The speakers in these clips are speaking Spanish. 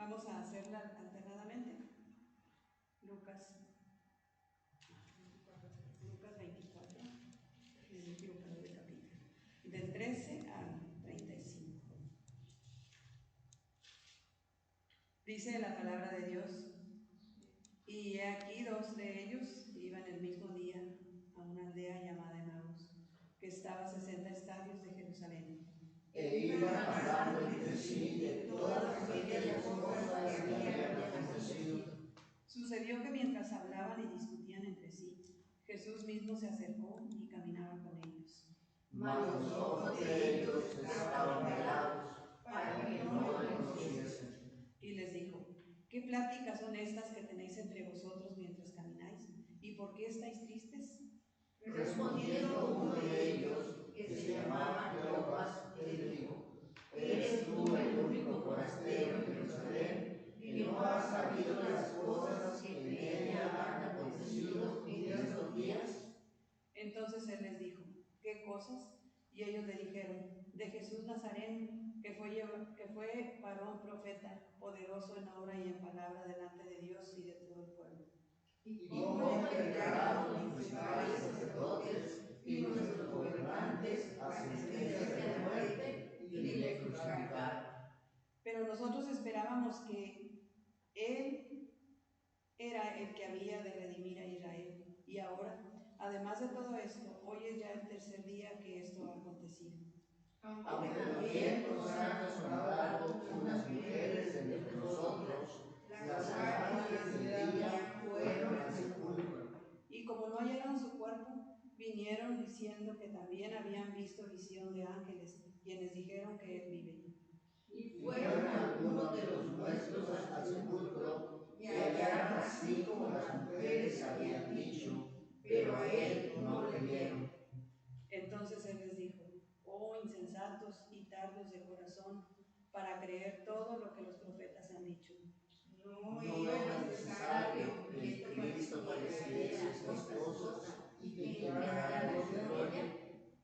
Vamos a hacerla alternadamente. Lucas 24, me he equivocado de capítulo, del 13 al 35. Dice la palabra de Dios: y he aquí 2 de ellos iban el mismo día a una aldea llamada Emaús, que estaba a 60 estadios de Jerusalén. E iban hablando entre sí de todas aquellas cosas que habían acontecido. Sucedió que mientras hablaban y discutían entre sí, Jesús mismo se acercó y caminaba con ellos. Mas los ojos de ellos estaban velados para que no le conociesen. Y les dijo: ¿qué pláticas son estas que tenéis entre vosotros mientras camináis? ¿Y por qué estáis tristes? Respondiendo uno de ellos, que se llamaba Cleopas, le dijo: ¿eres tú el único forastero en Jerusalén que no has sabido las cosas que en ella han acontecido en estos días? Entonces él les dijo: ¿qué cosas? Y ellos le dijeron: de Jesús Nazareno, que fue varón profeta, poderoso en obra y en palabra delante de Dios y de todo el pueblo. Y cómo entregaron los principales sacerdotes y nuestros gobernantes a sentencia de muerte y le crucificaron. Pero nosotros esperábamos que él era el que había de redimir a Israel. Y ahora, además de todo esto, hoy es ya el tercer día que esto ha acontecido. Aunque también nos han asombrado unas mujeres entre nosotros, las cuales de día fueron al sepulcro. Y como no hallaron su cuerpo, vinieron diciendo que también habían visto visión de ángeles, quienes dijeron que él vive. Y fueron algunos de los nuestros al sepulcro y hallaron así como las mujeres habían dicho, pero a él no le vieron. Entonces él les dijo: oh insensatos y tardos de corazón, para creer todo lo que los profetas han dicho. No era necesario que el Cristo padeciese estas cosas y que entrara en su gloria.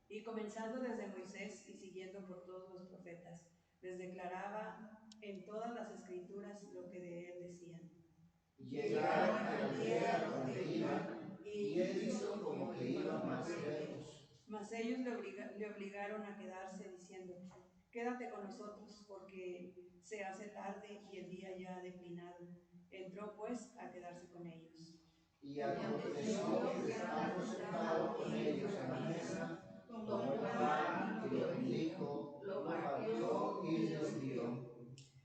Y comenzando desde Moisés y siguiendo por todos los profetas, les declaraba en todas las escrituras lo que de él decían. Llegaron a la aldea donde iban, y él hizo como que iba más lejos. Mas ellos le obligaron a quedarse, diciendo: quédate con nosotros, porque se hace tarde y el día ya ha declinado. Entró pues a quedarse con ellos. Y aconteció que estando sentado con ellos a la mesa, tomó el pan y lo bendijo, lo partió y les dio.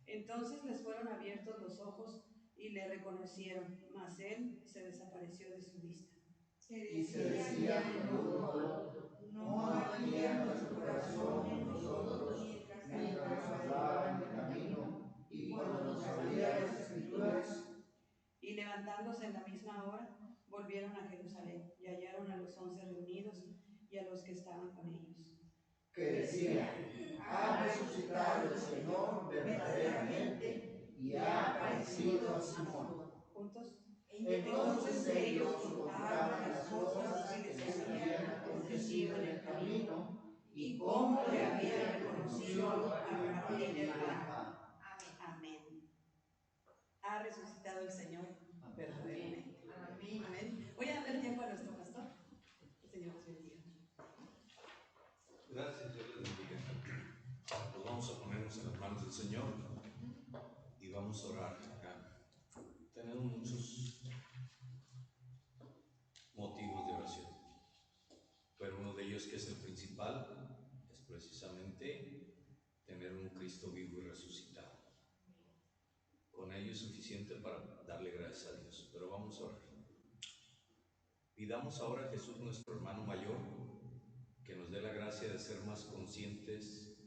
Entonces les fueron abiertos los ojos y le reconocieron, mas él se desapareció de su vista. Y se decía el uno al otro: no ardía nuestro corazón en nosotros mientras hablaban en el camino y cuando nos abría las escrituras. Y levantándose en la misma hora, volvieron a Jerusalén y hallaron a los 11 reunidos y a los que estaban con ellos. Que decía: ha resucitado el Señor verdaderamente y ha aparecido a Simón. ¿Juntos? Entonces ellos contaban las cosas que les habían acontecido en el camino y cómo le habían reconocido al partir el pan. Amén. Ha resucitado el Señor verdaderamente. Amén. Amén. Voy a darle tiempo a nuestro pastor. El Señor les bendiga. Gracias, Dios les bendiga. Pues vamos a ponernos en las manos del Señor y vamos a orar acá. Tenemos muchos motivos de oración, pero uno de ellos, que es el principal, es precisamente tener un Cristo vivo y resucitado. Con ello es suficiente para darle gracias a Dios, pero vamos a orar. Pidamos ahora a Jesús, nuestro hermano mayor, que nos dé la gracia de ser más conscientes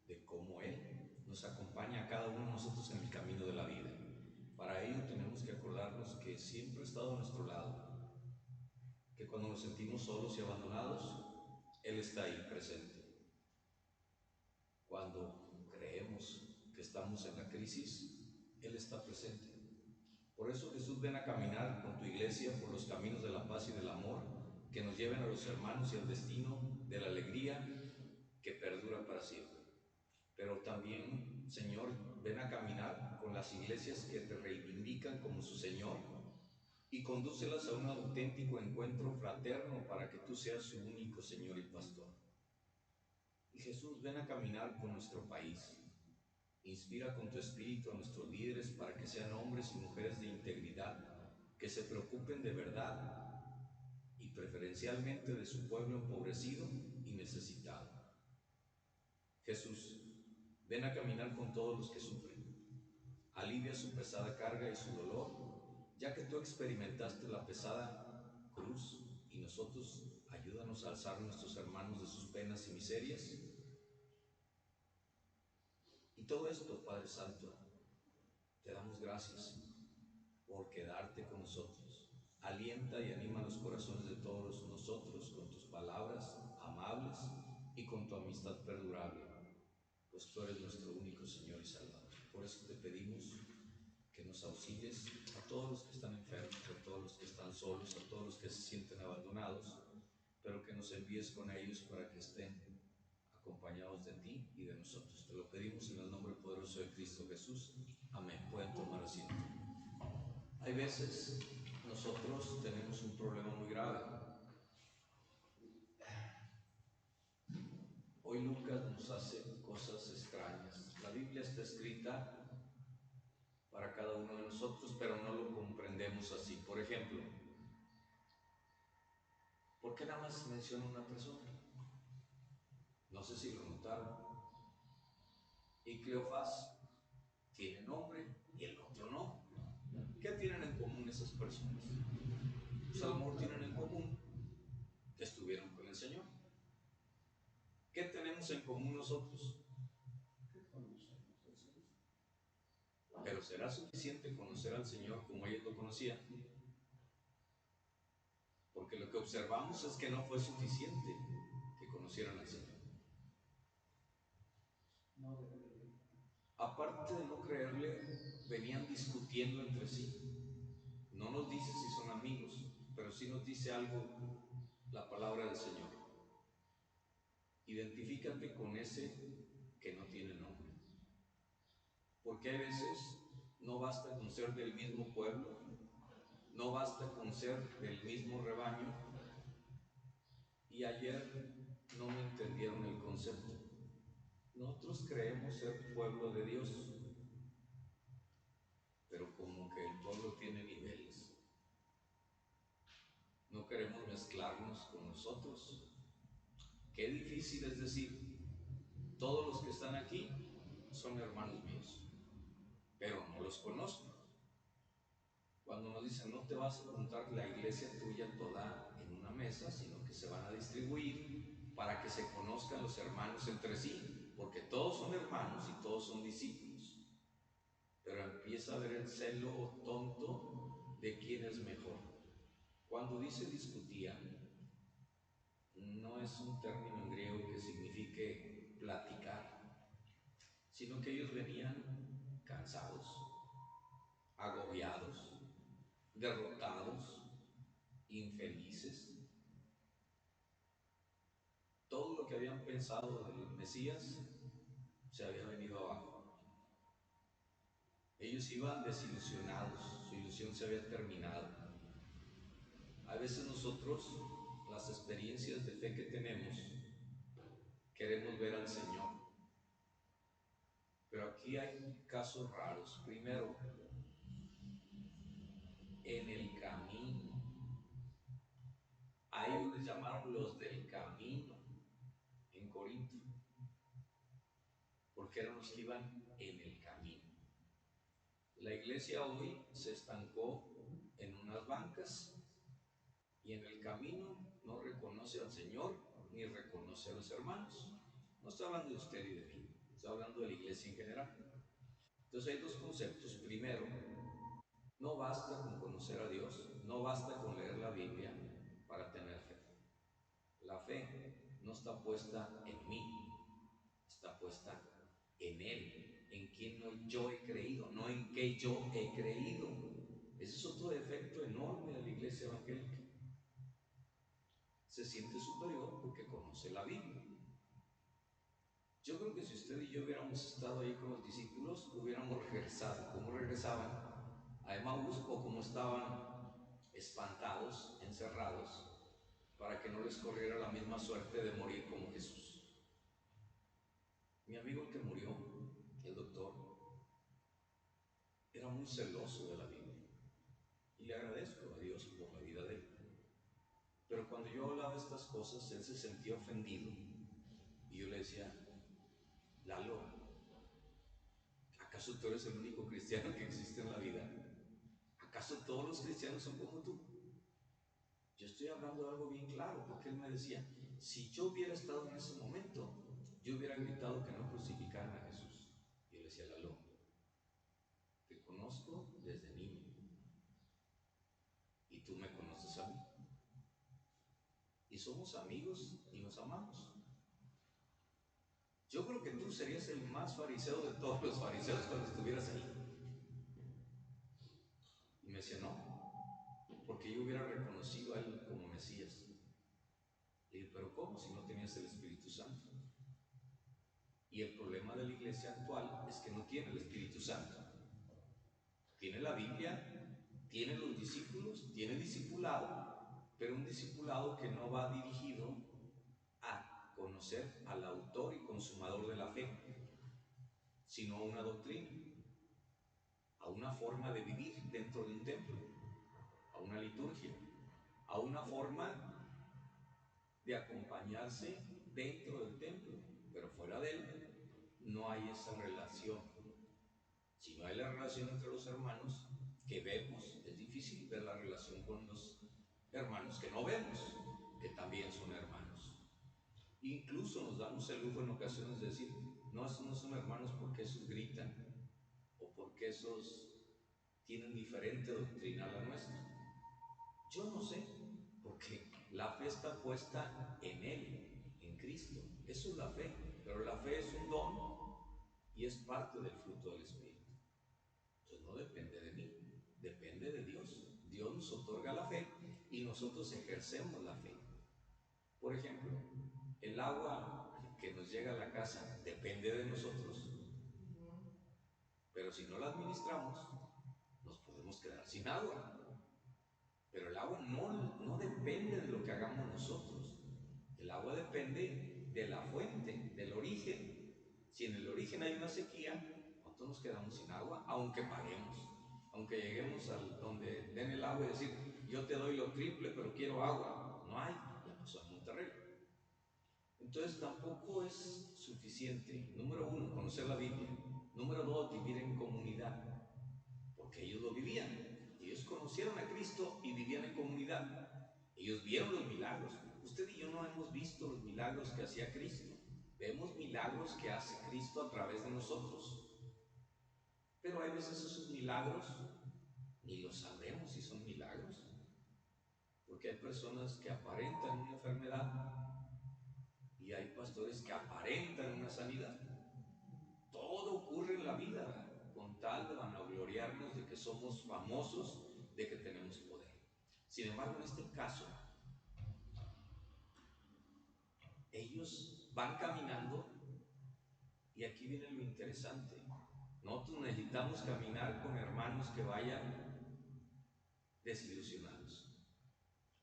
de cómo Él nos acompaña a cada uno de nosotros en el camino de la vida. Para ello tenemos que acordarnos que siempre ha estado a nuestro lado, que cuando nos sentimos solos y abandonados, Él está ahí presente. Cuando creemos que estamos en la crisis, Él está presente. Por eso, Jesús, ven a caminar con tu iglesia por los caminos de la paz y del amor, que nos lleven a los hermanos y al destino de la alegría que perdura para siempre. Pero también Señor, ven a caminar con las iglesias que te reivindican como su Señor y condúcelas a un auténtico encuentro fraterno para que tú seas su único Señor y Pastor. Y Jesús, ven a caminar con nuestro país. Inspira con tu espíritu a nuestros líderes para que sean hombres y mujeres de integridad, que se preocupen de verdad y preferencialmente de su pueblo empobrecido y necesitado. Jesús, ven a caminar con todos los que sufren. Alivia su pesada carga y su dolor, ya que tú experimentaste la pesada cruz, y nosotros ayúdanos a alzar a nuestros hermanos de sus penas y miserias. Y todo esto, Padre Santo, te damos gracias por quedarte con nosotros. Alienta y anima los corazones de todos nosotros con tus palabras amables y con tu amistad perdurable, pues tú eres nuestro único Señor y Salvador. Por eso te pedimos que nos auxilies a todos los que están enfermos, a todos los que están solos, a todos los que se sienten abandonados, pero que nos envíes con ellos para que estén acompañados de ti y de nosotros. Te lo pedimos en el nombre poderoso de Cristo Jesús. Amén. Pueden tomar asiento. Hay veces nosotros tenemos un problema muy grave. Hoy Lucas nos hace cosas extrañas. La Biblia está escrita para cada uno de nosotros, pero no lo comprendemos así. Por ejemplo, ¿por qué nada más menciona una persona? No sé si lo notaron. Y Cleofás tiene nombre y el otro no. ¿Qué tienen en común esas personas? Pues a lo mejor tienen en común que estuvieron con el Señor. ¿Qué tenemos en común nosotros? Pero ¿será suficiente conocer al Señor como ellos lo conocían? Porque lo que observamos es que no fue suficiente que conocieran al Señor. Aparte de no creerle, venían discutiendo entre sí. No nos dice si son amigos, pero sí nos dice algo la palabra del Señor. Identifícate con ese que no tiene nombre. Porque a veces no basta con ser del mismo pueblo, no basta con ser del mismo rebaño. Y ayer no me entendieron el concepto. Nosotros creemos ser pueblo de Dios, pero como que el pueblo tiene niveles. No queremos mezclarnos con nosotros. Qué difícil es decir, todos los que están aquí son hermanos míos, pero no los conozco. Cuando nos dicen no te vas a juntar la iglesia tuya toda en una mesa, sino que se van a distribuir para que se conozcan los hermanos entre sí, porque todos son hermanos y todos son discípulos. Pero empieza a ver el celo tonto de quién es mejor. Cuando dice discutían, no es un término en griego que signifique platicar, sino que ellos venían cansados, agobiados, derrotados, infelices. Todo lo que habían pensado del Mesías se había venido abajo. Ellos iban desilusionados, su ilusión se había terminado. A veces nosotros, las experiencias de fe que tenemos, queremos ver al Señor. Pero aquí hay casos raros. Primero, en el camino. A ellos les llamaron los del camino en Corinto, porque eran los que iban en el camino. La iglesia hoy se estancó en unas bancas y en el camino no reconoce al Señor ni reconoce a los hermanos. No estoy hablando de usted y de mí, estoy hablando de la iglesia en general. Entonces hay dos conceptos. Primero, no basta con conocer a Dios, no basta con leer la Biblia para tener fe. La fe no está puesta en mí, está puesta en Él, en quien yo he creído, no en que yo he creído. Ese es otro defecto enorme de la iglesia evangélica. Se siente superior porque conoce la Biblia. Yo creo que si usted y yo hubiéramos estado ahí con los discípulos, hubiéramos regresado. ¿Cómo regresaban? A Emaús, o como estaban espantados, encerrados, para que no les corriera la misma suerte de morir como Jesús. Mi amigo el que murió, el doctor, era muy celoso de la Biblia, y le agradezco a Dios por la vida de él. Pero cuando yo hablaba de estas cosas, él se sentía ofendido, y yo le decía: Lalo, ¿acaso tú eres el único cristiano que existe en la vida? ¿Acaso todos los cristianos son como tú? Yo estoy hablando de algo bien claro, porque él me decía: si yo hubiera estado en ese momento, yo hubiera gritado que no crucificaran a Jesús. Y yo le decía: Lalo, te conozco desde niño, y tú me conoces a mí, y somos amigos y nos amamos. Yo creo que tú serías el más fariseo de todos los fariseos cuando estuvieras ahí. Y me decía: no, porque yo hubiera reconocido a él como Mesías. Le dije: pero ¿cómo si no tenías el Espíritu Santo? Y el problema de la iglesia actual es que no tiene el Espíritu Santo. Tiene la Biblia, tiene los discípulos, tiene discipulado, pero un discipulado que no va dirigido a conocer al autor y consumador de la fe, sino a una doctrina, a una forma de vivir dentro de un templo, a una liturgia, a una forma de acompañarse dentro del templo, pero fuera de él no hay esa relación. Si no hay la relación entre los hermanos que vemos, es difícil ver la relación con los hermanos que no vemos, que también son hermanos. Incluso nos damos el lujo en ocasiones de decir: no, esos no son hermanos porque esos gritan, o porque esos tienen diferente doctrina a la nuestra. Yo no sé, porque la fe está puesta en Él, en Cristo. Eso es la fe, pero la fe es un don y es parte del fruto del Espíritu. Entonces no depende de mí, depende de Dios. Dios nos otorga la fe y nosotros ejercemos la fe. Por ejemplo, el agua que nos llega a la casa depende de nosotros, pero si no la administramos, nos podemos quedar sin agua. Pero el agua no depende de lo que hagamos nosotros. El agua depende de la fuente, del origen. Si en el origen hay una sequía, nosotros nos quedamos sin agua, aunque paguemos, aunque lleguemos al donde den el agua y decir: yo te doy lo triple, pero quiero agua. No hay, ya pasó en Monterrey. Entonces tampoco es suficiente, número uno, conocer la Biblia. Número dos, vivir en comunidad, porque ellos lo vivían. Ellos conocieron a Cristo y vivían en comunidad. Ellos vieron los milagros. Usted y yo no hemos visto los milagros que hacía Cristo. Vemos milagros que hace Cristo a través de nosotros. Pero hay veces esos milagros ni los sabremos si son milagros, porque hay personas que aparentan una enfermedad y hay pastores que aparentan una sanidad. Todo ocurre en la vida con tal de vanagloriarnos de que somos famosos, de que tenemos poder. Sin embargo, en este caso, ellos van caminando y aquí viene lo interesante. Nosotros necesitamos caminar con hermanos que vayan desilusionados.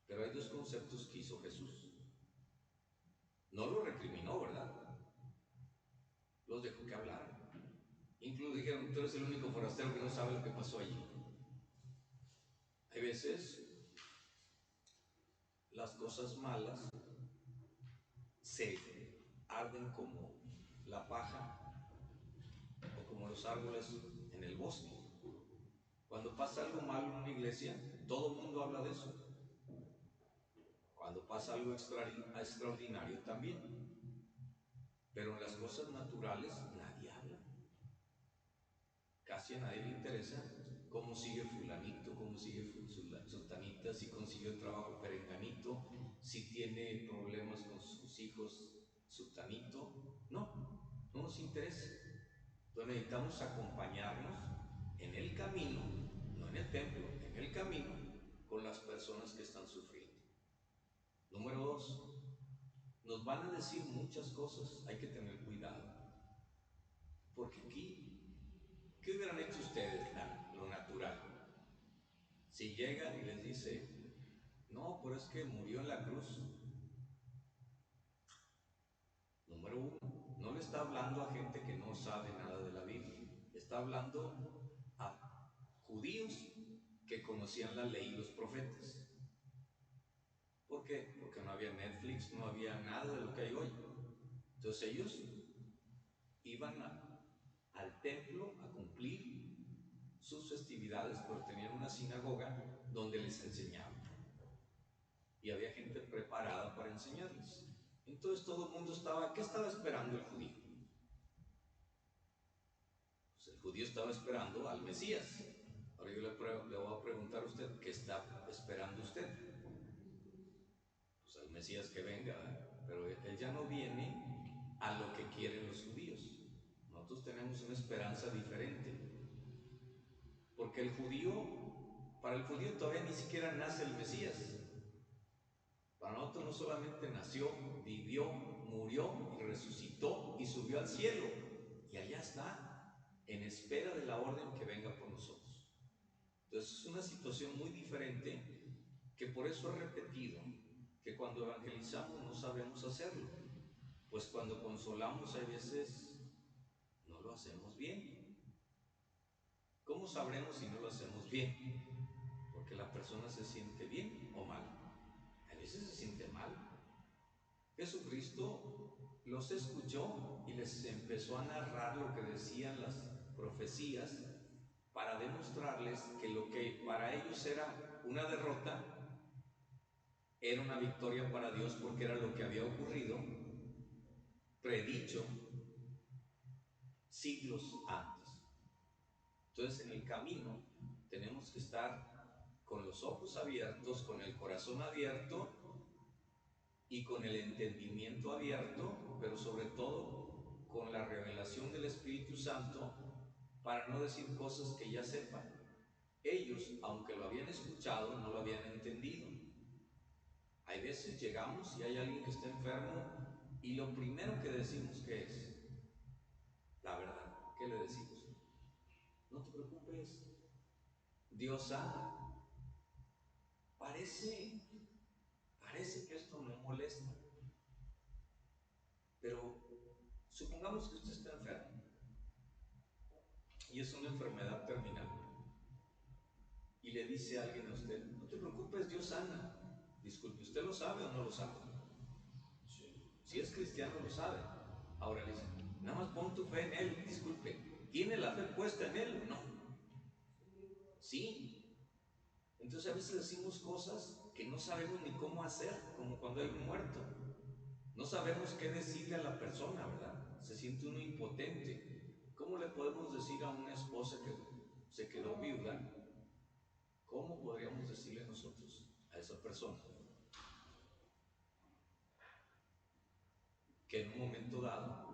Pero hay dos conceptos que hizo Jesús. No los recriminó, ¿verdad? Los dejó que hablaran. Incluso dijeron: tú eres el único forastero que no sabe lo que pasó allí. Hay veces las cosas malas se arden como la paja o como los árboles en el bosque. Cuando pasa algo malo en una iglesia, todo el mundo habla de eso. Cuando pasa algo extraordinario también. Pero en las cosas naturales nadie habla. Casi a nadie le interesa cómo sigue fulanito, cómo sigue sultanita, si consiguió el trabajo perenganito, si tiene problemas con sus hijos sultanito. No nos interesa. Entonces necesitamos acompañarnos en el camino, no en el templo, en el camino, con las personas que están sufriendo. Número dos, nos van a decir muchas cosas, hay que tener cuidado. Porque aquí, ¿qué hubieran hecho ustedes? Lo natural. Si llegan y les dice, no, pero es que murió en la cruz. Número uno, no le está hablando a gente que no sabe nada de la Biblia. Está hablando a judíos que conocían la ley y los profetas. ¿Por qué? Porque no había Netflix, no había nada de lo que hay hoy. Entonces ellos iban al templo a cumplir sus festividades, porque tenían una sinagoga donde les enseñaban. Y había gente preparada para enseñarles. Entonces todo el mundo estaba, ¿qué estaba esperando el judío? Pues el judío estaba esperando al Mesías. Ahora yo le voy a preguntar a usted, ¿qué está esperando usted? Pues al Mesías que venga, pero él ya no viene a lo que quieren los judíos. Nosotros tenemos una esperanza diferente. Porque para el judío todavía ni siquiera nace el Mesías. Para nosotros no solamente nació, vivió, murió y resucitó y subió al cielo. Y allá está, en espera de la orden que venga por nosotros. Entonces es una situación muy diferente, que por eso he repetido que cuando evangelizamos no sabemos hacerlo. Pues cuando consolamos a veces no lo hacemos bien. ¿Cómo sabremos si no lo hacemos bien? Porque la persona se siente bien o mal. A veces se siente mal. Jesucristo los escuchó y les empezó a narrar lo que decían las profecías para demostrarles que lo que para ellos era una derrota era una victoria para Dios, porque era lo que había ocurrido, predicho siglos antes. Entonces, en el camino tenemos que estar con los ojos abiertos, con el corazón abierto y con el entendimiento abierto, pero sobre todo con la revelación del Espíritu Santo, para no decir cosas que ya sepan. Ellos, aunque lo habían escuchado, no lo habían entendido. Hay veces llegamos y hay alguien que está enfermo y lo primero que decimos, ¿qué es? La verdad. ¿Qué le decimos? No te preocupes, Dios sana. Parece que esto no molesta, pero supongamos que usted está enfermo y es una enfermedad terminal y le dice a alguien a usted, no te preocupes, Dios sana. Disculpe, ¿usted lo sabe o no lo sabe? Si es cristiano lo sabe. Ahora le dice, nada más pon tu fe en Él. Disculpe, ¿tiene la fe puesta en Él o no? Sí. Entonces a veces decimos cosas que no sabemos ni cómo hacer, como cuando hay un muerto. No sabemos qué decirle a la persona, ¿verdad? Se siente uno impotente. ¿Cómo le podemos decir a una esposa que se quedó viuda? ¿Cómo podríamos decirle nosotros a esa persona que en un momento dado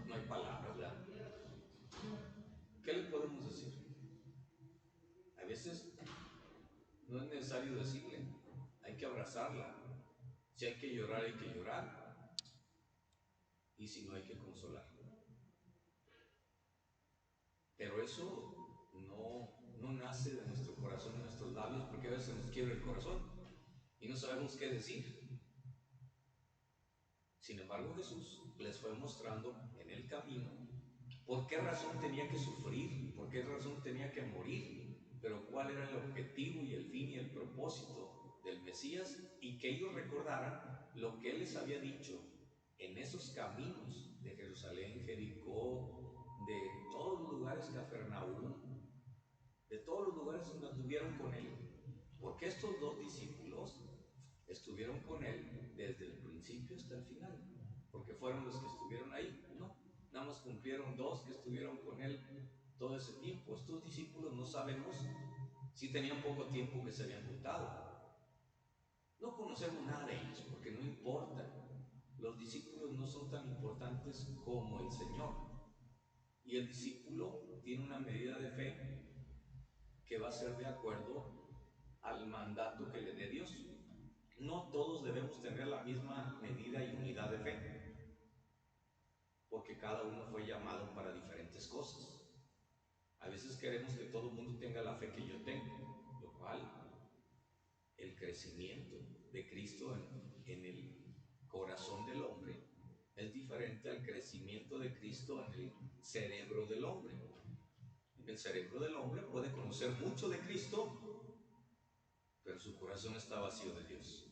no hay palabras, ¿verdad? ¿Qué le podemos decir? A veces no es necesario decirle, hay que abrazarla. Si hay que llorar, hay que llorar. Y si no, hay que consolarla. Pero eso no nace de nuestro corazón, de nuestros labios, porque a veces nos quiebra el corazón y no sabemos qué decir. Sin embargo, Jesús les fue mostrando en el camino por qué razón tenía que sufrir, por qué razón tenía que morir, pero cuál era el objetivo y el fin y el propósito del Mesías, y que ellos recordaran lo que Él les había dicho en esos caminos de Jerusalén, Jericó, de todos los lugares, Cafarnaúm, de todos los lugares donde anduvieron con Él. Porque estos dos discípulos estuvieron con Él desde el principio hasta el final, porque fueron los que estuvieron ahí, ¿no? Nada más cumplieron dos que estuvieron con Él todo ese tiempo. Estos discípulos no sabemos si tenían poco tiempo que se habían juntado. No conocemos nada de ellos, porque no importa. Los discípulos no son tan importantes como el Señor. Y el discípulo tiene una medida de fe que va a ser de acuerdo al mandato que le dé Dios. no todos debemos tener la misma medida y unidad de fe, porque cada uno fue llamado para diferentes cosas. A veces queremos que todo el mundo tenga la fe que yo tengo, lo cual el crecimiento de Cristo en el corazón del hombre es diferente al crecimiento de Cristo en el cerebro del hombre. En el cerebro del hombre puede conocer mucho de Cristo, pero su corazón está vacío de Dios.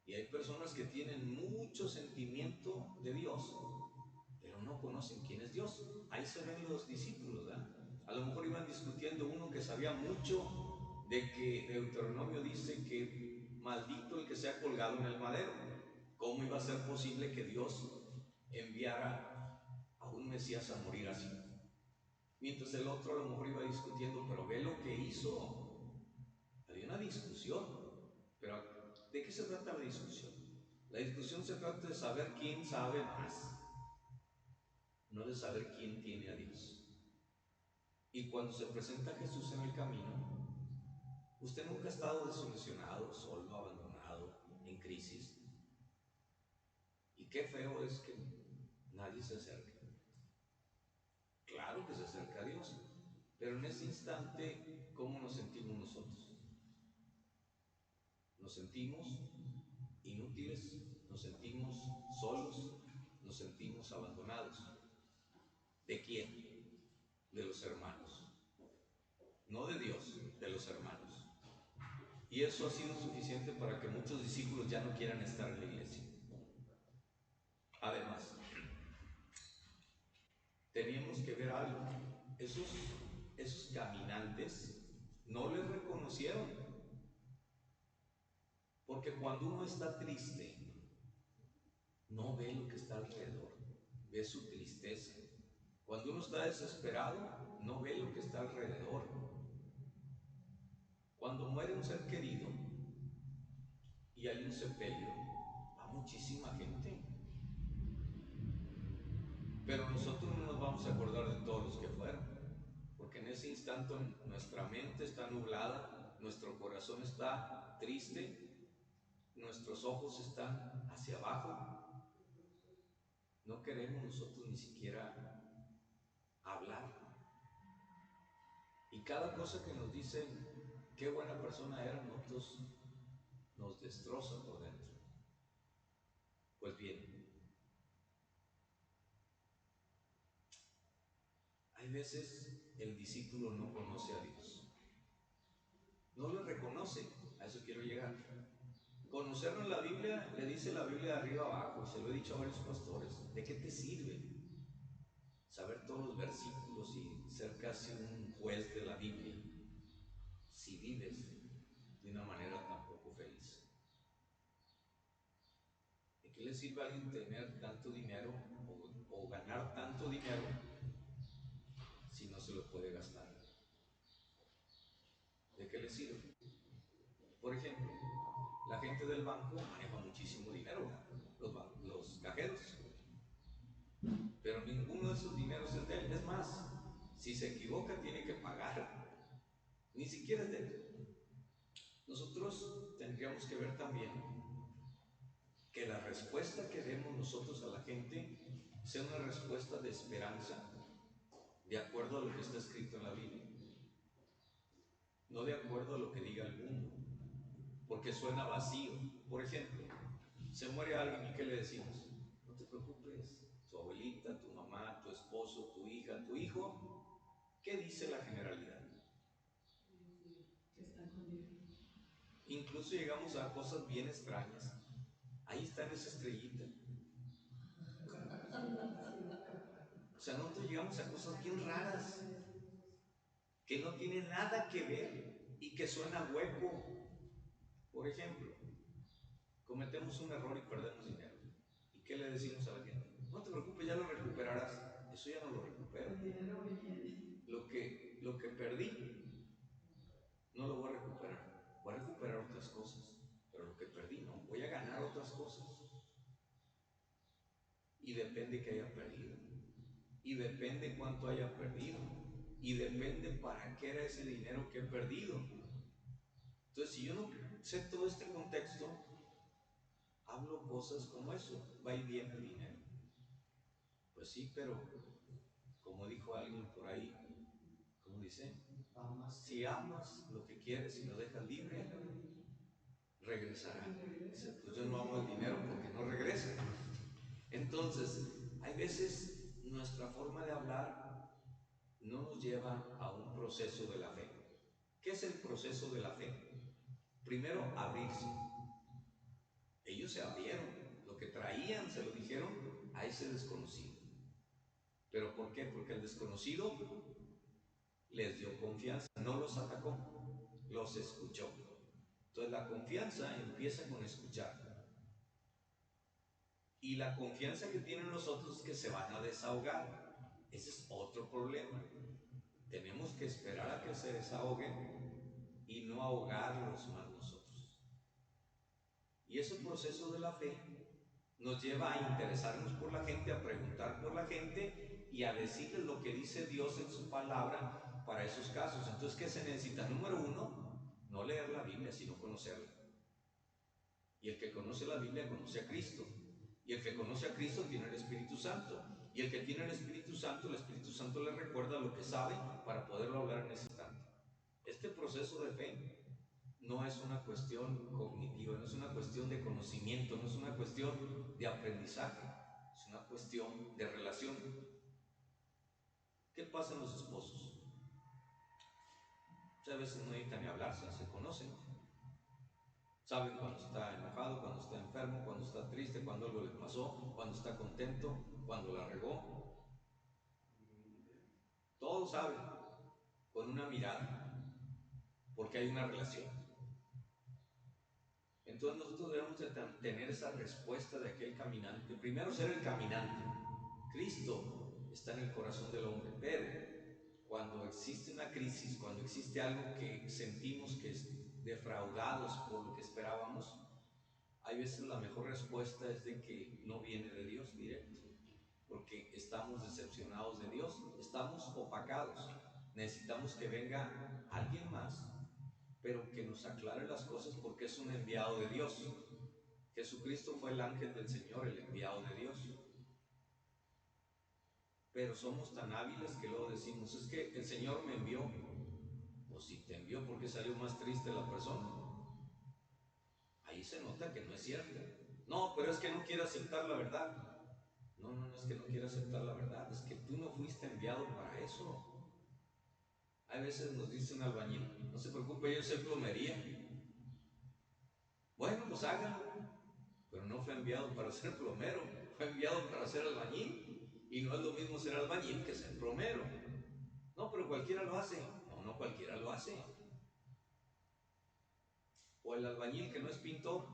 Y hay personas que tienen mucho sentimiento de Dios, pero no conocen quién es Dios. Ahí se ven los discípulos, ¿verdad? A lo mejor iban discutiendo uno que sabía mucho de que Deuteronomio dice que maldito el que sea colgado en el madero. ¿Cómo iba a ser posible que Dios enviara a un Mesías a morir así? Mientras el otro a lo mejor iba discutiendo, pero ve lo que hizo. Había una discusión, pero ¿de qué se trata la discusión? La discusión se trata de saber quién sabe más, no de saber quién tiene a Dios. Y cuando se presenta Jesús en el camino, usted nunca ha estado desilusionado, solo, abandonado, en crisis. Y qué feo es que nadie se acerque. Claro que se acerca a Dios, pero en ese instante, ¿cómo nos sentimos nosotros? Nos sentimos inútiles, nos sentimos solos, nos sentimos abandonados. ¿De quién? De los hermanos. No de Dios, de los hermanos. Y eso ha sido suficiente para que muchos discípulos ya no quieran estar en la iglesia. Además, teníamos que ver algo. Esos caminantes no les reconocieron. Porque cuando uno está triste, no ve lo que está alrededor, ve su tristeza. Cuando uno está desesperado, no ve lo que está alrededor. Cuando muere un ser querido y hay un sepelio, va muchísima gente. Pero nosotros no nos vamos a acordar de todos los que fueron, porque en ese instante nuestra mente está nublada, nuestro corazón está triste, nuestros ojos están hacia abajo. No queremos nosotros ni siquiera hablar. Y cada cosa que nos dicen qué buena persona era, nosotros nos destroza por dentro. Pues bien, hay veces el discípulo no conoce a Dios, no lo reconoce. A eso quiero llegar. Conocerlo en la Biblia, le dice la Biblia de arriba abajo, y se lo he dicho a varios pastores. ¿De qué te sirve saber todos los versículos y ser casi un juez de la Biblia si vives de una manera tan poco feliz? ¿De qué le sirve a alguien tener tanto dinero o ganar tanto dinero si no se lo puede gastar? ¿De qué le sirve? Por ejemplo, la gente del banco maneja muchísimo dinero, los cajeros, pero ninguno de esos dineros es de él. Es más, si se equivoca tiene que pagar, ni siquiera es de él. Nosotros tendríamos que ver también que la respuesta que demos nosotros a la gente sea una respuesta de esperanza, de acuerdo a lo que está escrito en la Biblia, no de acuerdo a lo que diga el mundo, porque suena vacío. Por ejemplo, se muere alguien y ¿qué le decimos? No te preocupes, tu abuelita, tu mamá, tu esposo, tu hija, tu hijo. ¿Qué dice la generalidad? Está con Dios. Incluso llegamos a cosas bien extrañas. Ahí está en esa estrellita. O sea, nosotros llegamos a cosas bien raras que no tienen nada que ver y que suena hueco. Por ejemplo, cometemos un error y perdemos dinero. ¿Y qué le decimos a la gente? No te preocupes, ya lo recuperarás. Eso ya no lo recupero. Lo que perdí, no lo voy a recuperar. Voy a recuperar otras cosas. Pero lo que perdí, no. Voy a ganar otras cosas. Y depende que haya perdido. Y depende cuánto haya perdido. Y depende para qué era ese dinero que he perdido. Entonces, si yo no sé todo este contexto, hablo cosas como eso, va y viene el dinero. Pues sí, pero como dijo alguien por ahí, ¿cómo dice? Si amas lo que quieres y lo dejas libre, regresará. Dice, pues yo no amo el dinero porque no regresa. Entonces, hay veces nuestra forma de hablar no nos lleva a un proceso de la fe. ¿Qué es el proceso de la fe? Primero, abrirse. Ellos se abrieron, lo que traían se lo dijeron a ese desconocido. ¿Pero por qué? Porque el desconocido les dio confianza, no los atacó, los escuchó. Entonces la confianza empieza con escuchar. Y la confianza que tienen los otros es que se van a desahogar. Ese es otro problema. Tenemos que esperar a que se desahoguen y no ahogarlos más nosotros. Y ese proceso de la fe nos lleva a interesarnos por la gente, a preguntar por la gente y a decirles lo que dice Dios en su palabra para esos casos. Entonces, ¿qué se necesita? Número uno, no leer la Biblia, sino conocerla. Y el que conoce la Biblia conoce a Cristo. Y el que conoce a Cristo tiene el Espíritu Santo. Y el que tiene el Espíritu Santo le recuerda lo que sabe para poderlo hablar en ese instante. Este proceso de fe no es una cuestión cognitiva, no es una cuestión de conocimiento, no es una cuestión de aprendizaje, es una cuestión de relación. ¿Qué pasa en los esposos? Muchas veces no necesitan ni hablarse, se conocen. Saben cuando está enojado, cuando está enfermo, cuando está triste, cuando algo le pasó, cuando está contento, cuando la regó. Todos saben, con una mirada, porque hay una relación. Entonces nosotros debemos de tener esa respuesta de aquel caminante. Primero ser el caminante. Cristo está en el corazón del hombre, pero cuando existe una crisis, cuando existe algo que sentimos que es defraudados por lo que esperábamos, hay veces la mejor respuesta es de que no viene de Dios directo, porque estamos decepcionados de Dios, estamos opacados, necesitamos que venga alguien más, pero que nos aclare las cosas porque es un enviado de Dios. Jesucristo fue el ángel del Señor, el enviado de Dios. Pero somos tan hábiles que luego decimos, es que el Señor me envió. Pues si te envió, ¿por qué salió más triste la persona? Ahí se nota que no es cierto. No, pero es que no quiere aceptar la verdad. No es que no quiera aceptar la verdad, es que tú no fuiste enviado para eso. Hay veces nos dice un albañil, no se preocupe, yo sé plomería. Bueno, pues hágalo, pero no fue enviado para ser plomero, fue enviado para ser albañil. Y no es lo mismo ser albañil que ser plomero. No, pero cualquiera lo hace. No cualquiera lo hace. O el albañil que no es pintor,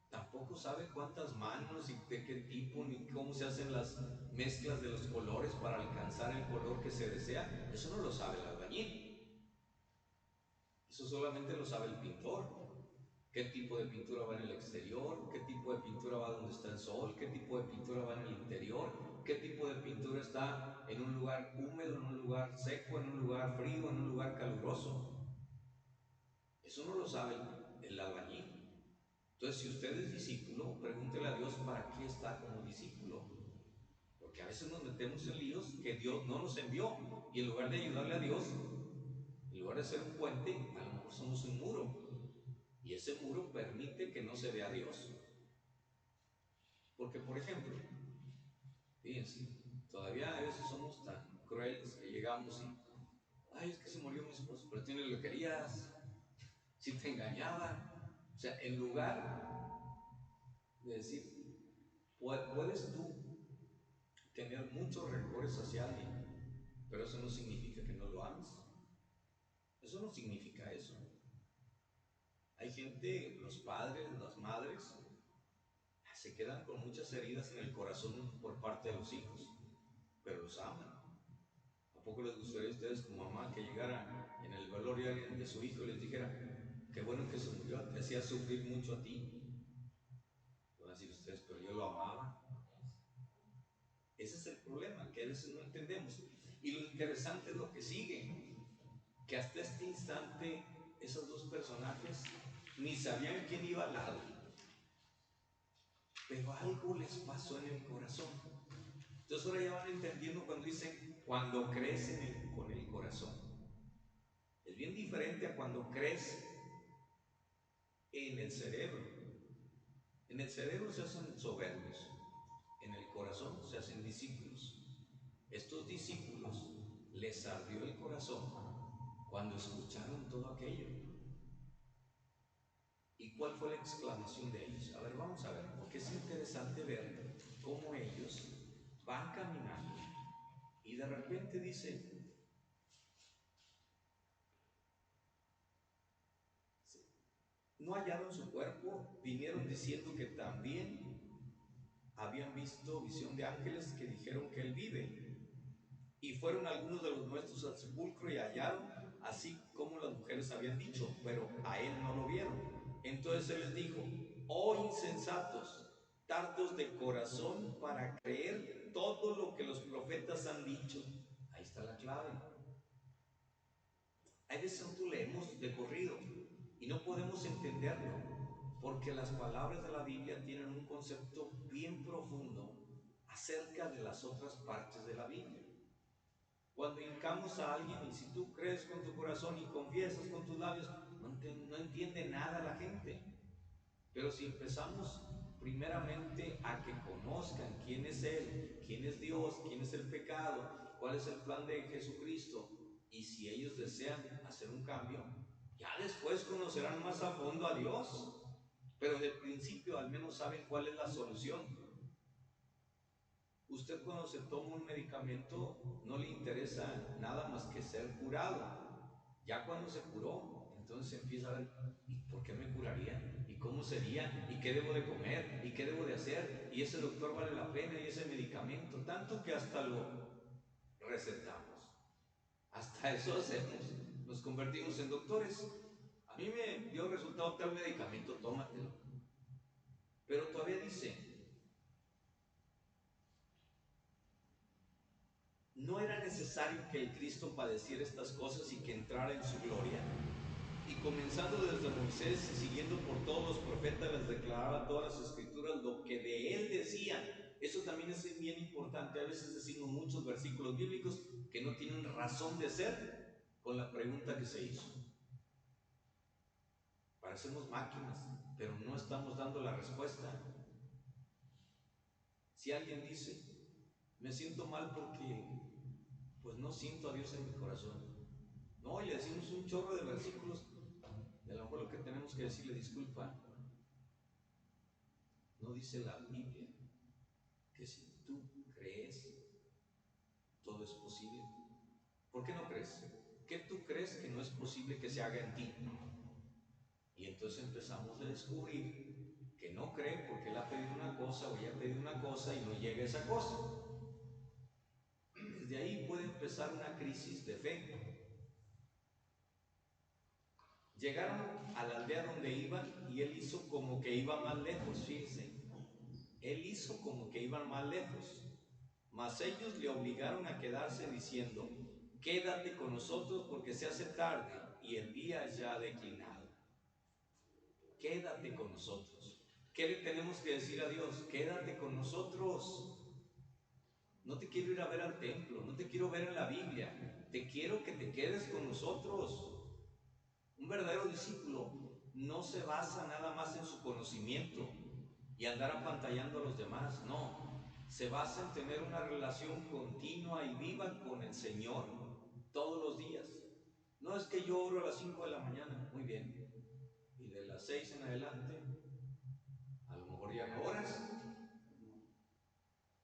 tampoco sabe cuántas manos y de qué tipo ni cómo se hacen las mezclas de los colores para alcanzar el color que se desea. Eso no lo sabe el albañil. Eso solamente lo sabe el pintor. ¿Qué tipo de pintura va en el exterior? ¿Qué tipo de pintura va donde está el sol? ¿Qué tipo de pintura va en el interior? ¿Qué tipo de pintura está en un lugar húmedo, en un lugar seco, en un lugar frío, en un lugar caluroso? Eso no lo sabe el albañil. Entonces, si usted es discípulo, pregúntele a Dios para qué está como discípulo. Porque a veces nos metemos en líos que Dios no nos envió. Y en lugar de ayudarle a Dios, en lugar de ser un puente, a lo mejor somos un muro. Y ese muro permite que no se vea a Dios. Porque, por ejemplo, fíjense, todavía a veces somos tan crueles que llegamos y, ay, es que se murió mi esposo, pero tú no lo querías, si te engañaban. O sea, en lugar de decir, puedes tú tener muchos rencores hacia alguien, pero eso no significa que no lo ames. Eso no significa eso. Hay gente, los padres, las madres, se quedan con muchas heridas en el corazón por parte de los hijos, pero los aman. ¿A poco les gustaría a ustedes como mamá que llegara en el velorio alguien de su hijo y les dijera, qué bueno que se murió, te hacía sufrir mucho a ti? Van a decir ustedes, pero yo lo amaba. Ese es el problema, que a veces no entendemos. Y lo interesante es lo que sigue, que hasta este instante esos dos personajes ni sabían quién iba al lado, pero algo les pasó en el corazón. Entonces ahora ya van entendiendo cuando dicen, cuando crees con el corazón. Es bien diferente a cuando crees en el cerebro. En el cerebro se hacen soberbios, en el corazón se hacen discípulos. Estos discípulos les ardió el corazón cuando escucharon todo aquello. ¿Y cuál fue la exclamación de ellos? A ver, vamos a ver, porque es interesante ver cómo ellos van caminando y de repente dice, no hallaron su cuerpo, vinieron diciendo que también habían visto visión de ángeles que dijeron que él vive. Y fueron algunos de los nuestros al sepulcro y hallaron, así como las mujeres habían dicho, pero a él no lo vieron. Entonces él les dijo, oh insensatos, tardos de corazón para creer todo lo que los profetas han dicho. Ahí está la clave. Hay veces nosotros leemos de corrido y no podemos entenderlo, porque las palabras de la Biblia tienen un concepto bien profundo acerca de las otras partes de la Biblia. Cuando hincamos a alguien y si tú crees con tu corazón y confiesas con tus labios, no entiende nada la gente. Pero si empezamos primeramente a que conozcan quién es Él, quién es Dios, quién es el pecado, cuál es el plan de Jesucristo, y si ellos desean hacer un cambio, ya después conocerán más a fondo a Dios. Pero de principio al menos saben cuál es la solución. Usted cuando se toma un medicamento no le interesa nada más que ser curado. Ya cuando se curó, entonces empieza a ver, ¿y por qué me curaría? ¿Y cómo sería? ¿Y qué debo de comer? ¿Y qué debo de hacer? ¿Y ese doctor vale la pena? ¿Y ese medicamento? Tanto que hasta lo recetamos. Hasta eso hacemos. Nos convertimos en doctores. A mí me dio resultado tal medicamento, tómatelo. Pero todavía dice, ¿no era necesario que el Cristo padeciera estas cosas y que entrara en su gloria? Y comenzando desde Moisés y siguiendo por todos los profetas, les declaraba todas las escrituras lo que de él decían. Eso también es bien importante. A veces decimos muchos versículos bíblicos que no tienen razón de ser con la pregunta que se hizo. Parecemos máquinas, pero no estamos dando la respuesta. Si alguien dice, me siento mal porque pues no siento a Dios en mi corazón. No, y le decimos un chorro de versículos, y a lo mejor lo que tenemos que decirle, disculpa, no dice la Biblia que si tú crees, todo es posible. ¿Por qué no crees? ¿Qué tú crees que no es posible que se haga en ti? Y entonces empezamos a descubrir que no cree porque él ha pedido una cosa o ella ha pedido una cosa y no llega a esa cosa. Desde ahí puede empezar una crisis de fe. Llegaron a la aldea donde iban y él hizo como que iba más lejos, fíjense. Él hizo como que iban más lejos, mas ellos le obligaron a quedarse diciendo, quédate con nosotros porque se hace tarde y el día ya ha declinado. Quédate con nosotros. ¿Qué le tenemos que decir a Dios? Quédate con nosotros. No te quiero ir a ver al templo, no te quiero ver en la Biblia, te quiero que te quedes con nosotros. Un verdadero discípulo no se basa nada más en su conocimiento y andar apantallando a los demás, no. Se basa en tener una relación continua y viva con el Señor todos los días. No es que yo oro a las 5 de la mañana, muy bien, y de las 6 en adelante, a lo mejor ya no oras,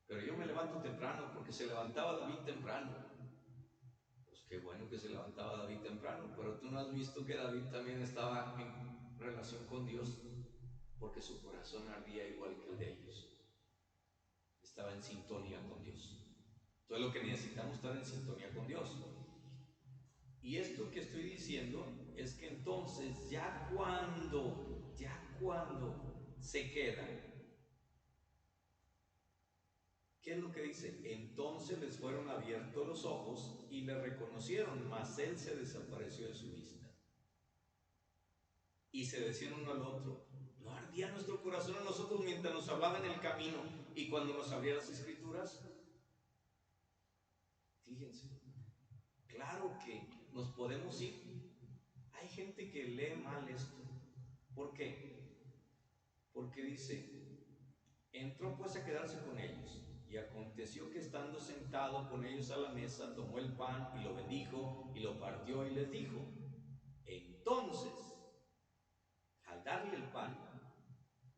pero yo me levanto temprano porque se levantaba David temprano. Pues qué bueno que se levantaba David temprano, pero tú no has visto que David también estaba en relación con Dios, porque su corazón ardía igual que el de ellos. Estaba en sintonía con Dios. Entonces lo que necesitamos es estar en sintonía con Dios. Y esto que estoy diciendo es que entonces ya cuando se quedan, ¿qué es lo que dice? Entonces les fueron abiertos los ojos y le reconocieron, mas él se desapareció de su vista. y se decían uno al otro, ¿no ardía nuestro corazón a nosotros mientras nos hablaba en el camino y cuando nos abría las Escrituras? Fíjense, claro que nos podemos ir. Hay gente que lee mal esto. ¿Por qué? Porque dice, entró pues a quedarse con ellos, y aconteció que estando sentado con ellos a la mesa, tomó el pan y lo bendijo y lo partió y les dijo. Entonces, al darle el pan,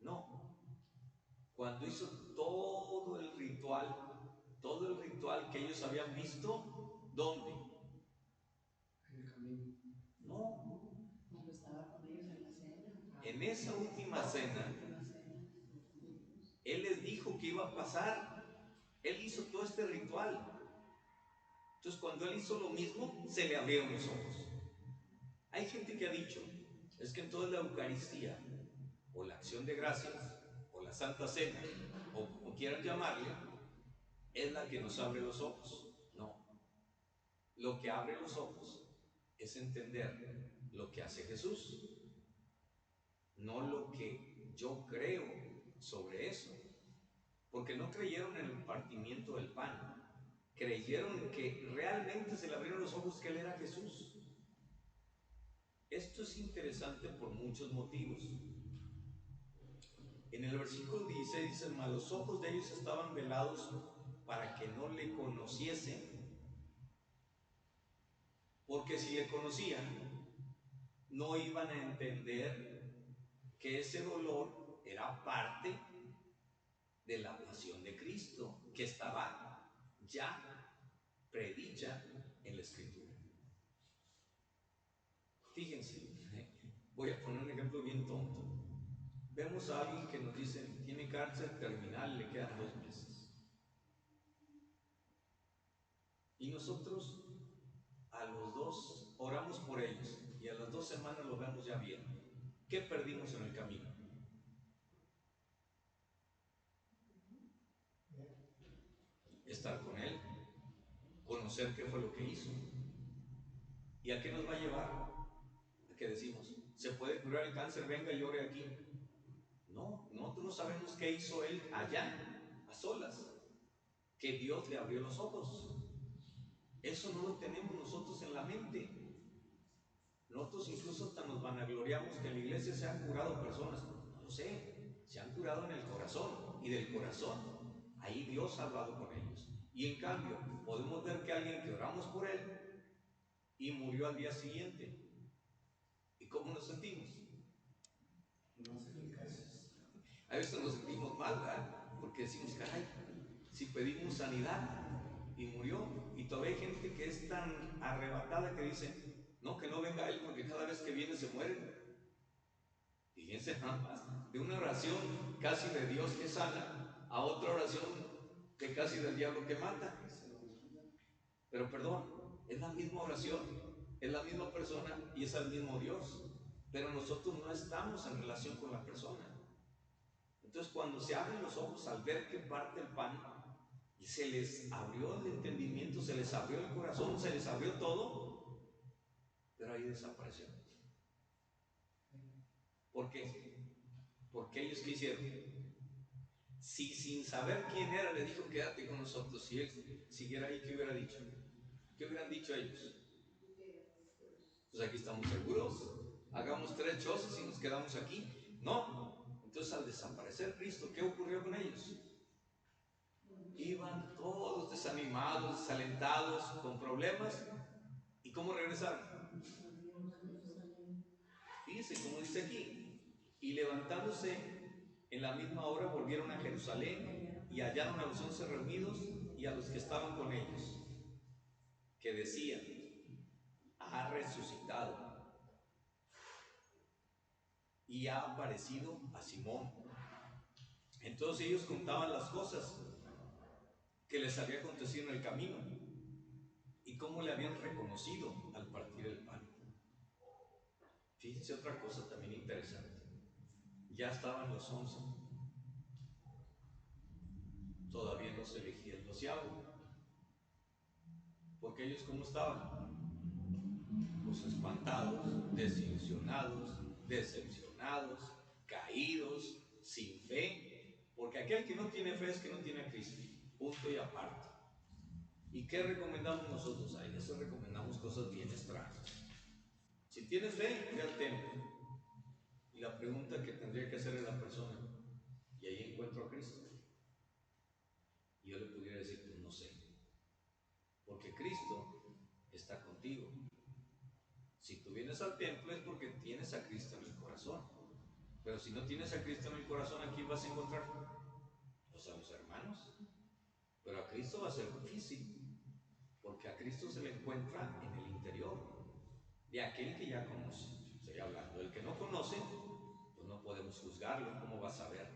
no, cuando hizo todo el ritual que ellos habían visto, ¿dónde? En el camino. No, Cuando estaba con ellos en la cena. en esa última cena, Él les dijo que iba a pasar. Él hizo todo este ritual. Entonces, cuando Él hizo lo mismo, se le abrieron los ojos. Hay gente que ha dicho, es que en toda la Eucaristía, o la acción de gracias, o la Santa Cena, o como quieran llamarle, es la que nos abre los ojos. No. Lo que abre los ojos es entender lo que hace Jesús, no lo que yo creo sobre eso. Porque no creyeron en el partimiento del pan, creyeron que realmente se le abrieron los ojos que Él era Jesús. Esto es interesante por muchos motivos. En el versículo 16 dice, mas los ojos de ellos estaban velados para que no le conociesen, porque si le conocían, no iban a entender que ese dolor era parte de la pasión de Cristo, que estaba ya predicha en la Escritura. Fíjense, voy a poner un ejemplo bien tonto. Vemos a alguien que nos dice, tiene cáncer terminal, le quedan 2 meses. Y nosotros a los 2 oramos por ellos y a las 2 semanas lo vemos ya bien. ¿Qué perdimos en el camino? Estar con Él, conocer qué fue lo que hizo. ¿Y a qué nos va a llevar? ¿A qué decimos? ¿Se puede curar el cáncer? Venga y ore aquí. No, nosotros no sabemos qué hizo Él allá, a solas, que Dios le abrió los ojos. Eso no lo tenemos nosotros en la mente. Nosotros incluso hasta nos vanagloriamos que en la iglesia se han curado personas. No lo sé, se han curado en el corazón, y del corazón, ahí Dios ha hablado con ellos. Y en cambio, podemos ver que alguien que oramos por él y murió al día siguiente. ¿Y cómo nos sentimos? No sé qué caso. A veces nos sentimos mal, ¿verdad? Porque decimos, caray, si pedimos sanidad y murió, y todavía hay gente que es tan arrebatada que dice, no, que no venga él porque cada vez que viene se muere. Fíjense nada más, de una oración casi de Dios que sana a otra oración que casi del diablo que mata. Pero perdón, es la misma oración, es la misma persona y es el mismo Dios, pero nosotros no estamos en relación con la persona. Entonces, cuando se abren los ojos al ver que parte el pan, y se les abrió el entendimiento, se les abrió el corazón, se les abrió todo, pero ahí desapareció. ¿Por qué? Porque ellos, ¿qué hicieron? Si sin saber quién era le dijo, quédate con nosotros, si él siguiera ahí, ¿qué hubiera dicho? ¿Qué hubieran dicho ellos? Pues aquí estamos seguros, hagamos 3 chozas y nos quedamos aquí. No. Entonces, al desaparecer Cristo, ¿qué ocurrió con ellos? Iban todos desanimados, desalentados, con problemas. ¿Y cómo regresaron? Fíjense cómo dice aquí. Y levantándose en la misma hora volvieron a Jerusalén y hallaron a los 11 reunidos y a los que estaban con ellos, que decían, ha resucitado y ha aparecido a Simón. Entonces ellos contaban las cosas que les había acontecido en el camino y cómo le habían reconocido al partir el pan. Fíjense otra cosa también interesante. Ya estaban los 11. Todavía no se elegía el 12º. Porque ellos, ¿cómo estaban? Pues espantados, desilusionados, decepcionados, caídos, sin fe, porque aquel que no tiene fe es que no tiene a Cristo, punto y aparte. ¿Y qué recomendamos nosotros? A ellos recomendamos cosas bien extrañas. Si tienes fe, ve al templo. Y la pregunta que tendría que hacerle la persona, ¿y ahí encuentro a Cristo? Y yo le pudiera decir, pues no sé, porque Cristo está contigo. Si tú vienes al templo es porque tienes a Cristo en el corazón. Pero si no tienes a Cristo en el corazón, ¿a quién vas a encontrar? Pues a los hermanos. Pero a Cristo va a ser difícil, porque a Cristo se le encuentra en el interior de aquel que ya conoce. Estoy hablando del que no conoce, pues no podemos juzgarlo, ¿cómo va a saber?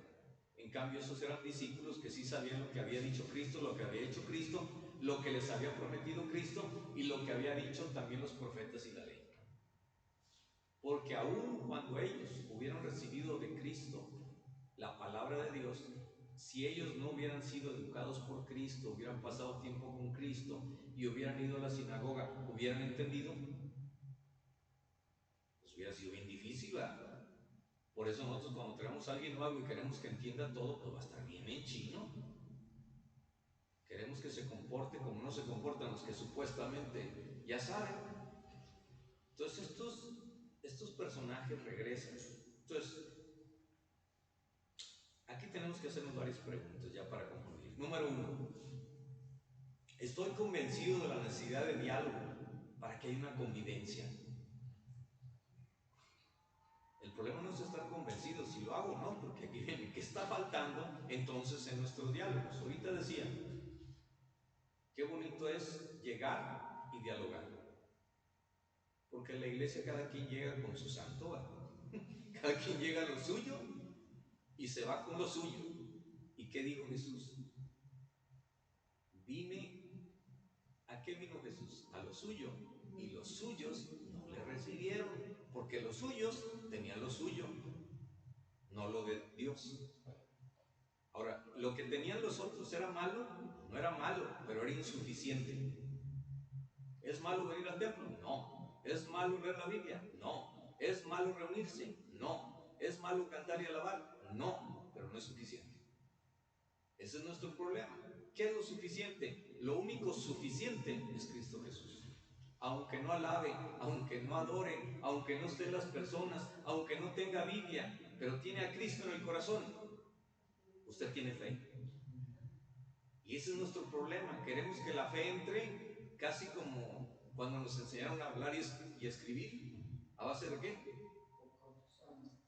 En cambio, esos eran discípulos que sí sabían lo que había dicho Cristo, lo que había hecho Cristo, lo que les había prometido Cristo y lo que había dicho también los profetas y la ley. Porque aún cuando ellos hubieran recibido de Cristo la palabra de Dios, si ellos no hubieran sido educados por Cristo, hubieran pasado tiempo con Cristo y hubieran ido a la sinagoga, hubieran entendido, pues hubiera sido bien difícil, ¿verdad? Por eso nosotros cuando traemos a alguien nuevo y queremos que entienda todo, pues va a estar bien en chino. Queremos que se comporte como no se comportan los que supuestamente ya saben. Entonces estos personajes regresan. Entonces, aquí tenemos que hacernos varias preguntas ya para concluir. Número 1, estoy convencido de la necesidad de diálogo para que haya una convivencia. El problema no es estar convencido si lo hago o no, porque aquí viene, ¿qué está faltando entonces en nuestros diálogos? Ahorita decía, qué bonito es llegar y dialogar, porque en la iglesia cada quien llega con su santo, cada quien llega a lo suyo y se va con lo suyo. ¿Y qué dijo Jesús? ¿A qué vino Jesús? A lo suyo, y los suyos no le recibieron, porque los suyos tenían lo suyo, no lo de Dios. Ahora, lo que tenían los otros era malo, no era malo, pero era insuficiente. ¿Es malo venir al templo? No. ¿Es malo leer la Biblia? No. ¿Es malo reunirse? No. ¿Es malo cantar y alabar? No, pero no es suficiente. Ese es nuestro problema. ¿Qué es lo suficiente? Lo único suficiente es Cristo Jesús. Aunque no alabe, aunque no adore, aunque no estén las personas, aunque no tenga Biblia, pero tiene a Cristo en el corazón, usted tiene fe. Y ese es nuestro problema. Queremos que la fe entre casi como cuando nos enseñaron a hablar y escribir. ¿A base de qué?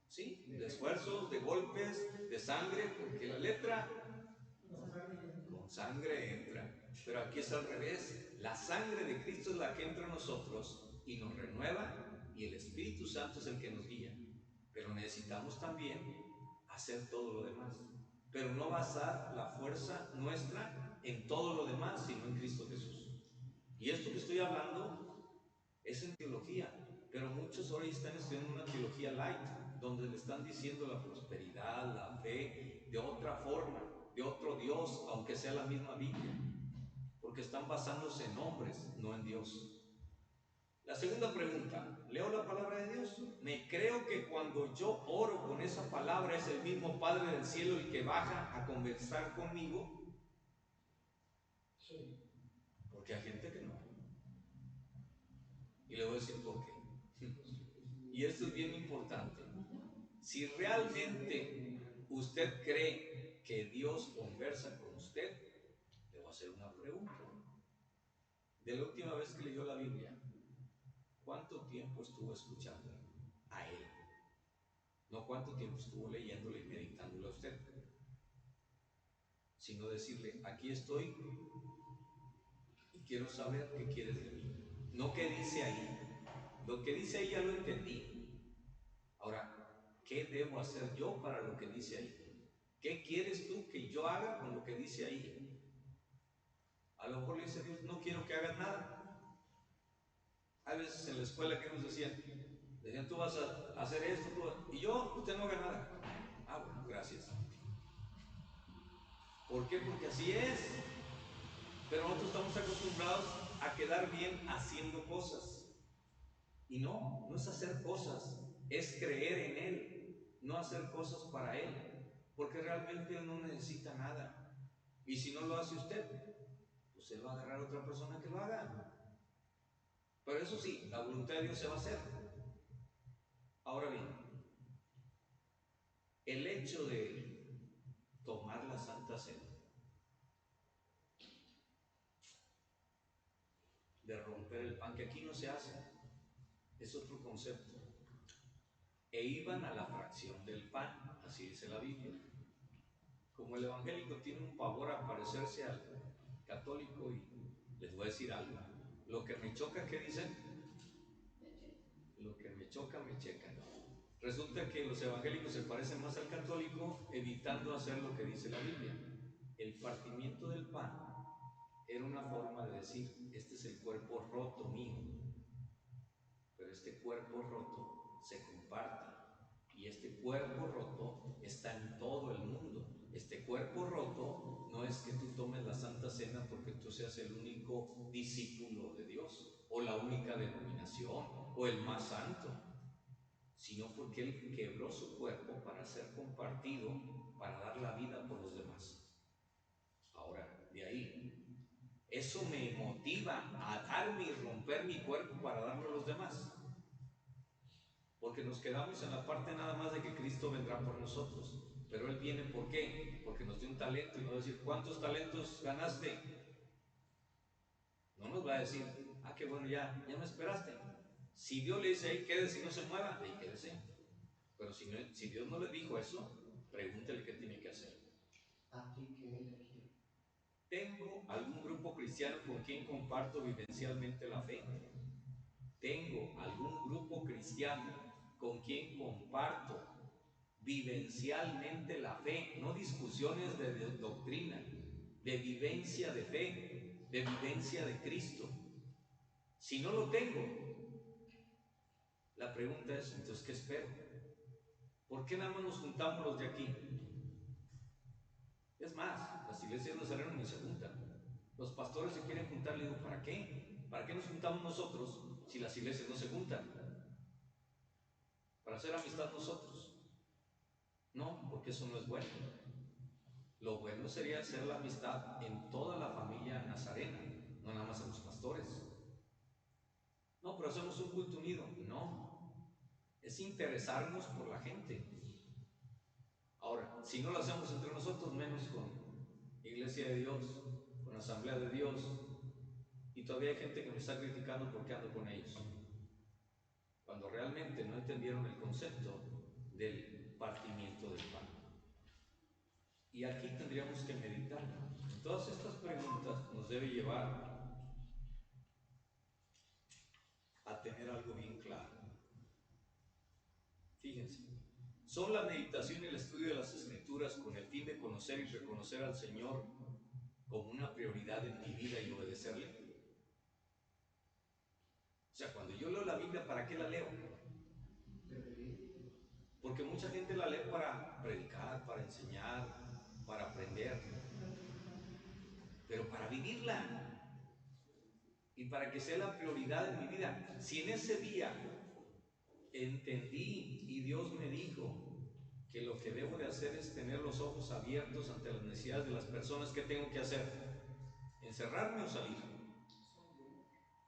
Sí, de esfuerzos, de golpes, de sangre, porque la letra con sangre entra. Pero aquí es al revés. La sangre de Cristo es la que entra en nosotros y nos renueva, y el Espíritu Santo es el que nos guía. Pero necesitamos también hacer todo lo demás, pero no basar la fuerza nuestra en todo lo demás, sino en Cristo Jesús. Y esto que estoy hablando es en teología, pero muchos hoy están estudiando una teología light, donde le están diciendo la prosperidad, la fe, de otra forma, de otro Dios, aunque sea la misma Biblia, porque están basándose en hombres, no en Dios. La segunda pregunta, ¿leo la palabra de Dios? ¿Me creo que cuando yo oro con esa palabra es el mismo Padre del cielo el que baja a conversar conmigo? Sí. Porque hay gente que no. Y le voy a decir por qué. Y esto es bien importante. Si realmente usted cree que Dios conversa con usted, le voy a hacer una pregunta. De la última vez que leyó la Biblia, ¿cuánto tiempo estuvo escuchando a Él? No cuánto tiempo estuvo leyéndole y meditándole a usted, sino decirle, aquí estoy y quiero saber qué quieres de mí. No qué dice ahí. Lo que dice ahí ya lo entendí. Ahora, ¿qué debo hacer yo para lo que dice ahí? ¿Qué quieres tú que yo haga con lo que dice ahí? A lo mejor le dice Dios, no quiero que hagas nada. Hay veces en la escuela que nos decían, tú vas a hacer esto, y yo, usted no haga nada. Ah, bueno, gracias. ¿Por qué? Porque así es. Pero nosotros estamos acostumbrados a quedar bien haciendo cosas. Y no es hacer cosas, es creer en Él, no hacer cosas para Él, porque realmente Él no necesita nada. Y si no lo hace usted, pues Él va a agarrar a otra persona que lo haga. Pero eso sí, la voluntad de Dios se va a hacer. Ahora bien, el hecho de tomar la Santa Cena, de romper el pan, que aquí no se hace, es otro concepto. E iban a la fracción del pan, así dice la Biblia. Como el evangélico tiene un pavor a parecerse al católico, y les voy a decir algo, lo que me choca, ¿qué dicen? Lo que me choca, me checa. Resulta que los evangélicos se parecen más al católico, evitando hacer lo que dice la Biblia. El partimiento del pan era una forma de decir, este es el cuerpo roto mío, pero este cuerpo roto se comparte, y este cuerpo roto está en todo el mundo. Este cuerpo roto no es que tú tomes la Santa Cena porque tú seas el único discípulo de Dios, o la única denominación, o el más santo, sino porque Él quebró su cuerpo para ser compartido, para dar la vida por los demás. Ahora, de ahí, eso me motiva a darme y romper mi cuerpo para darlo a los demás. Porque nos quedamos en la parte nada más de que Cristo vendrá por nosotros. Pero Él viene, ¿por qué? Porque nos dio un talento, y no va a decir, ¿cuántos talentos ganaste? No nos va a decir, ah, qué bueno, ya me esperaste. Si Dios le dice, ahí quédese y no se mueva, ahí quédese. Pero si Dios no le dijo eso, pregúntele qué tiene que hacer. ¿A ti qué elegir? ¿Tengo algún grupo cristiano con quien comparto vivencialmente la fe? ¿Tengo algún grupo cristiano con quien comparto vivencialmente la fe? No discusiones de doctrina, de vivencia de fe, de vivencia de Cristo. Si no lo tengo, la pregunta es, entonces, ¿qué espero? ¿Por qué nada más nos juntamos los de aquí? Es más, las iglesias nazarenas ni se juntan. Los pastores se quieren juntar, le digo, ¿para qué? ¿Para qué nos juntamos nosotros si las iglesias no se juntan? ¿Para hacer amistad nosotros? No, porque eso no es bueno. Lo bueno sería hacer la amistad en toda la familia nazarena, no nada más en los pastores. No, pero hacemos un culto unido. No, es interesarnos por la gente. Ahora, si no lo hacemos entre nosotros, menos con Iglesia de Dios, con Asamblea de Dios, y todavía hay gente que me está criticando porque ando con ellos, cuando realmente no entendieron el concepto del partimiento del pan. Y aquí tendríamos que meditar. Todas estas preguntas nos debe llevar a tener algo bien claro. Fíjense, ¿son la meditación y el estudio de las Escrituras con el fin de conocer y reconocer al Señor como una prioridad en mi vida y obedecerle? O sea, cuando yo leo la Biblia, ¿para qué la leo? Porque mucha gente la lee para predicar, para enseñar, para aprender, pero para vivirla y para que sea la prioridad en mi vida. Si en ese día entendí y Dios me dijo que lo que debo de hacer es tener los ojos abiertos ante las necesidades de las personas, ¿qué tengo que hacer? ¿Encerrarme o salir?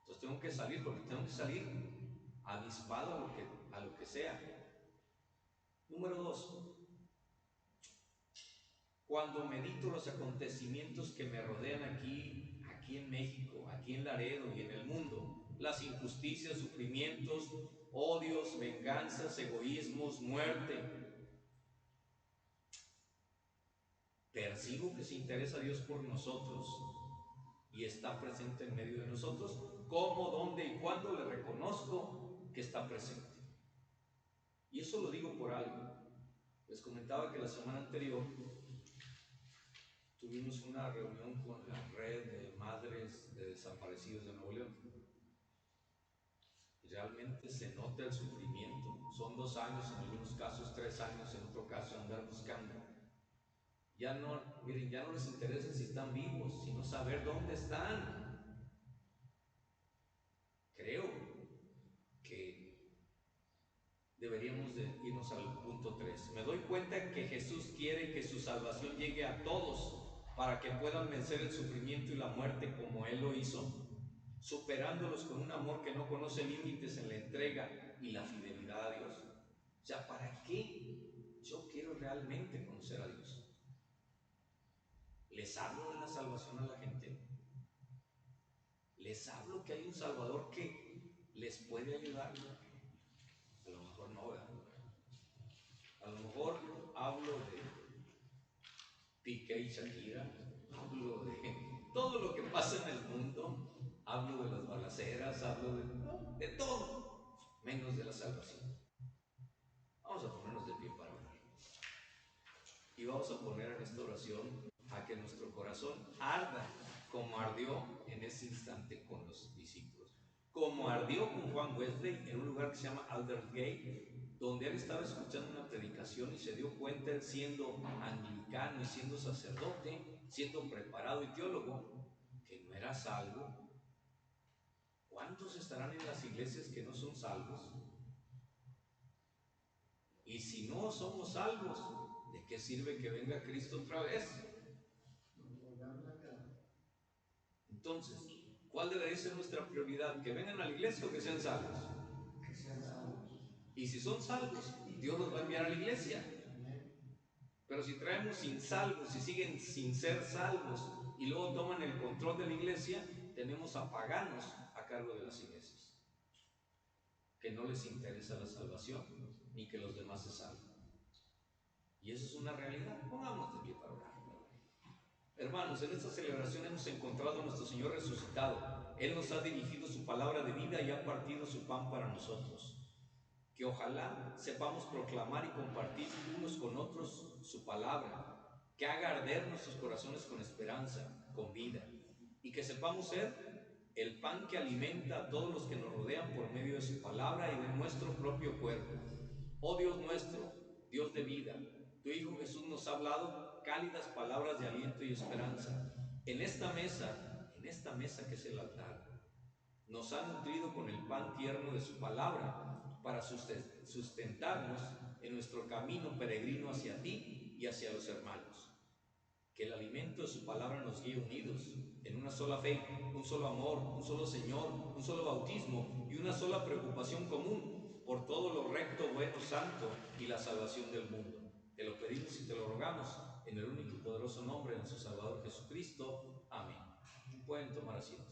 Entonces tengo que salir, porque tengo que salir avispado a lo que sea. Número 2, cuando medito los acontecimientos que me rodean aquí en México, aquí en Laredo y en el mundo, las injusticias, sufrimientos, odios, venganzas, egoísmos, muerte, percibo que se interesa Dios por nosotros y está presente en medio de nosotros. ¿Cómo, dónde y cuándo le reconozco que está presente? Y eso lo digo por algo. Les comentaba que la semana anterior tuvimos una reunión con la red de madres de desaparecidos de Nuevo León. Y realmente se nota el sufrimiento. Son 2 años, en algunos casos 3 años, en otro caso andar buscando. Ya no les interesa si están vivos, sino saber dónde están. Creo que deberíamos de irnos al punto 3. Me doy cuenta que Jesús quiere que su salvación llegue a todos para que puedan vencer el sufrimiento y la muerte como Él lo hizo, superándolos con un amor que no conoce límites en la entrega y la fidelidad a Dios. O sea, ¿para qué yo quiero realmente conocer a Dios? ¿Les hablo de la salvación a la gente? ¿Les hablo que hay un Salvador que les puede ayudar? A lo mejor no, ¿verdad? A lo mejor hablo de Piqué y Shakira, hablo de todo lo que pasa en el mundo, hablo de las balaceras, hablo de todo, menos de la salvación. Vamos a ponernos de pie para orar. Y vamos a poner en esta oración a que nuestro corazón arda como ardió en ese instante con los discípulos, como ardió con Juan Wesley en un lugar que se llama Aldersgate, donde él estaba escuchando una predicación y se dio cuenta, él siendo anglicano y siendo sacerdote, siendo preparado y teólogo, que no era salvo. ¿Cuántos estarán en las iglesias que no son salvos? Y si no somos salvos, ¿de qué sirve que venga Cristo otra vez? Entonces, ¿cuál debería ser nuestra prioridad? ¿Que vengan a la iglesia o que sean salvos? Que sean salvos. Y si son salvos, Dios los va a enviar a la iglesia. Pero si traemos insalvos y siguen sin ser salvos y luego toman el control de la iglesia, tenemos a paganos a cargo de las iglesias, que no les interesa la salvación ni que los demás se salven. Y eso es una realidad. Pongámonos de pie para orar. Hermanos, en esta celebración hemos encontrado a nuestro Señor resucitado. Él nos ha dirigido su palabra de vida y ha partido su pan para nosotros. Que ojalá sepamos proclamar y compartir unos con otros su palabra, que haga arder nuestros corazones con esperanza, con vida, y que sepamos ser el pan que alimenta a todos los que nos rodean por medio de su palabra y de nuestro propio cuerpo. Oh Dios nuestro, Dios de vida, tu Hijo Jesús nos ha hablado cálidas palabras de aliento y esperanza. En esta mesa que es el altar, nos ha nutrido con el pan tierno de su palabra para sustentarnos en nuestro camino peregrino hacia ti y hacia los hermanos. Que el alimento de su palabra nos guíe unidos en una sola fe, un solo amor, un solo Señor, un solo bautismo y una sola preocupación común por todo lo recto, bueno, santo y la salvación del mundo. Te lo pedimos y te lo rogamos en el único y poderoso nombre de nuestro Salvador Jesucristo. Amén. Pueden tomar asiento.